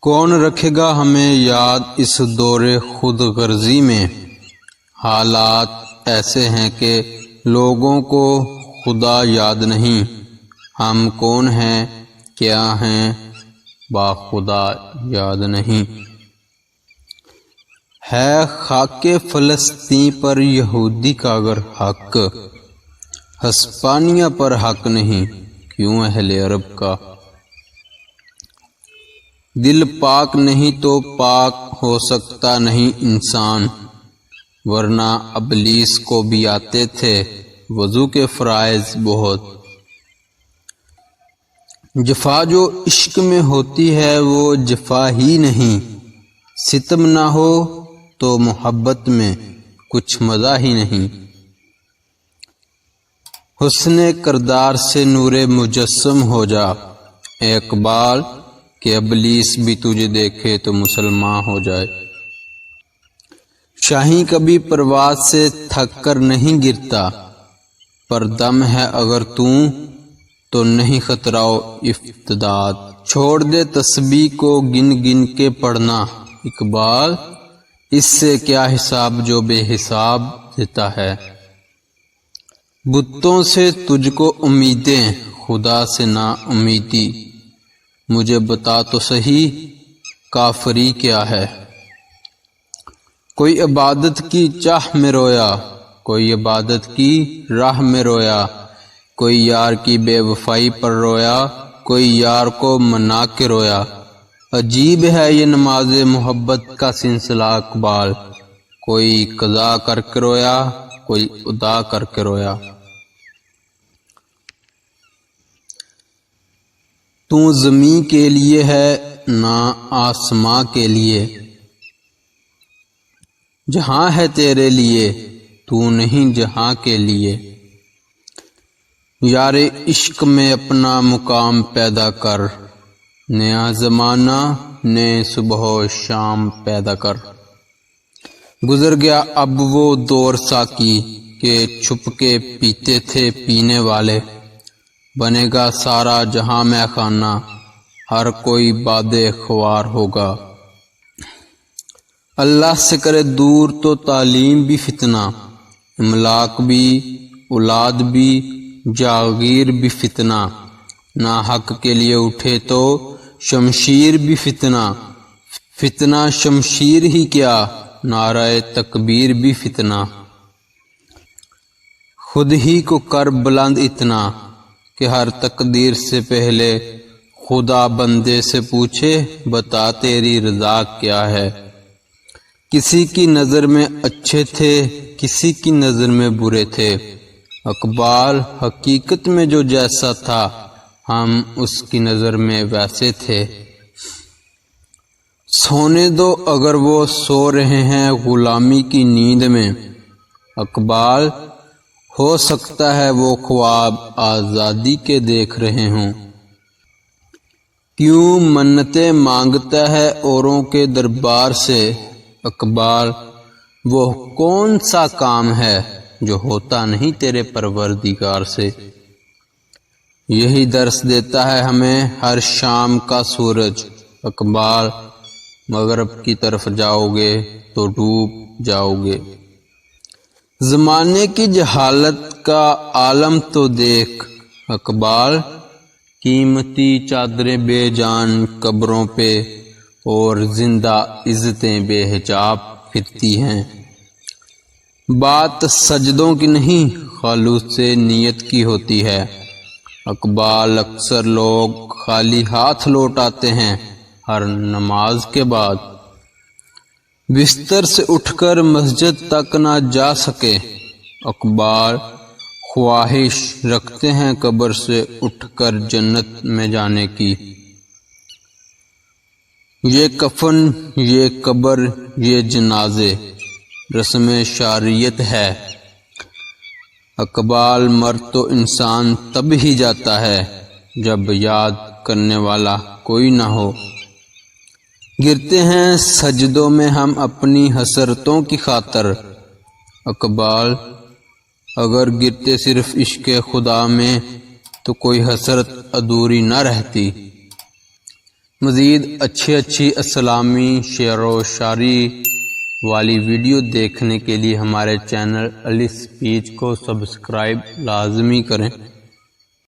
کون رکھے گا ہمیں یاد اس دور خود غرضی میں؟ حالات ایسے ہیں کہ لوگوں کو خدا یاد نہیں، ہم کون ہیں کیا ہیں با خدا یاد نہیں۔ ہے خاک فلسطین پر یہودی کا اگر حق، ہسپانیہ پر حق نہیں کیوں اہل عرب کا؟ دل پاک نہیں تو پاک ہو سکتا نہیں انسان، ورنہ ابلیس کو بھی آتے تھے وضو کے فرائض بہت۔ جفا جو عشق میں ہوتی ہے وہ جفا ہی نہیں، ستم نہ ہو تو محبت میں کچھ مزہ ہی نہیں۔ حسن کردار سے نور مجسم ہو جا اے اقبال، کہ ابلیس بھی تجھے دیکھے تو مسلمان ہو جائے۔ شاہی کبھی پرواز سے تھک کر نہیں گرتا، پر دم ہے اگر تو نہیں خطرہ و افتداد۔ چھوڑ دے تسبیح کو گن گن کے پڑھنا اقبال، اس سے کیا حساب جو بے حساب دیتا ہے۔ بتوں سے تجھ کو امیدیں، خدا سے نا امیدی، مجھے بتا تو صحیح کافری کیا ہے۔ کوئی عبادت کی چاہ میں رویا، کوئی عبادت کی راہ میں رویا، کوئی یار کی بے وفائی پر رویا، کوئی یار کو منا کے رویا۔ عجیب ہے یہ نماز محبت کا سلسلہ اقبال، کوئی قضا کر کے رویا، کوئی ادا کر کے رویا۔ تو زمین کے لیے ہے نہ آسماں کے لیے، جہاں ہے تیرے لیے تو نہیں جہاں کے لیے۔ یار عشق میں اپنا مقام پیدا کر، نیا زمانہ نئے صبح و شام پیدا کر۔ گزر گیا اب وہ دور ساقی کہ چھپ کے پیتے تھے پینے والے، بنے گا سارا جہاں میں خانہ، ہر کوئی باد خوار ہوگا۔ اللہ سے کرے دور تو تعلیم بھی فتنہ، املاک بھی اولاد بھی جاگیر بھی فتنہ، نا حق کے لیے اٹھے تو شمشیر بھی فتنہ، فتنہ شمشیر ہی کیا نعرہ تکبیر بھی فتنہ۔ خود ہی کو کر بلند اتنا کہ ہر تقدیر سے پہلے خدا بندے سے پوچھے بتا تیری رضا کیا ہے۔ کسی کی نظر میں اچھے تھے کسی کی نظر میں برے تھے، اقبال حقیقت میں جو جیسا تھا ہم اس کی نظر میں ویسے تھے۔ سونے دو اگر وہ سو رہے ہیں غلامی کی نیند میں، اقبال ہو سکتا ہے وہ خواب آزادی کے دیکھ رہے ہوں۔ کیوں منتیں مانگتا ہے اوروں کے دربار سے، اقبال وہ کون سا کام ہے جو ہوتا نہیں تیرے پروردگار سے۔ یہی درس دیتا ہے ہمیں ہر شام کا سورج، اقبال مغرب کی طرف جاؤ گے تو ڈوب جاؤ گے۔ زمانے کی جہالت کا عالم تو دیکھ اقبال، قیمتی چادریں بے جان قبروں پہ اور زندہ عزتیں بے حجاب پھرتی ہیں۔ بات سجدوں کی نہیں خلوص سے نیت کی ہوتی ہے، اقبال اکثر لوگ خالی ہاتھ لوٹ آتے ہیں ہر نماز کے بعد۔ بستر سے اٹھ کر مسجد تک نہ جا سکے، اقبال خواہش رکھتے ہیں قبر سے اٹھ کر جنت میں جانے کی۔ یہ کفن یہ قبر یہ جنازے رسم شرعیت ہے، اقبال مر تو انسان تب ہی جاتا ہے جب یاد کرنے والا کوئی نہ ہو۔ گرتے ہیں سجدوں میں ہم اپنی حسرتوں کی خاطر، اقبال اگر گرتے صرف عشق خدا میں تو کوئی حسرت ادھوری نہ رہتی۔ مزید اچھی اسلامی شعر و شاعری والی ویڈیو دیکھنے کے لیے ہمارے چینل علی اسپیچ کو سبسکرائب لازمی کریں۔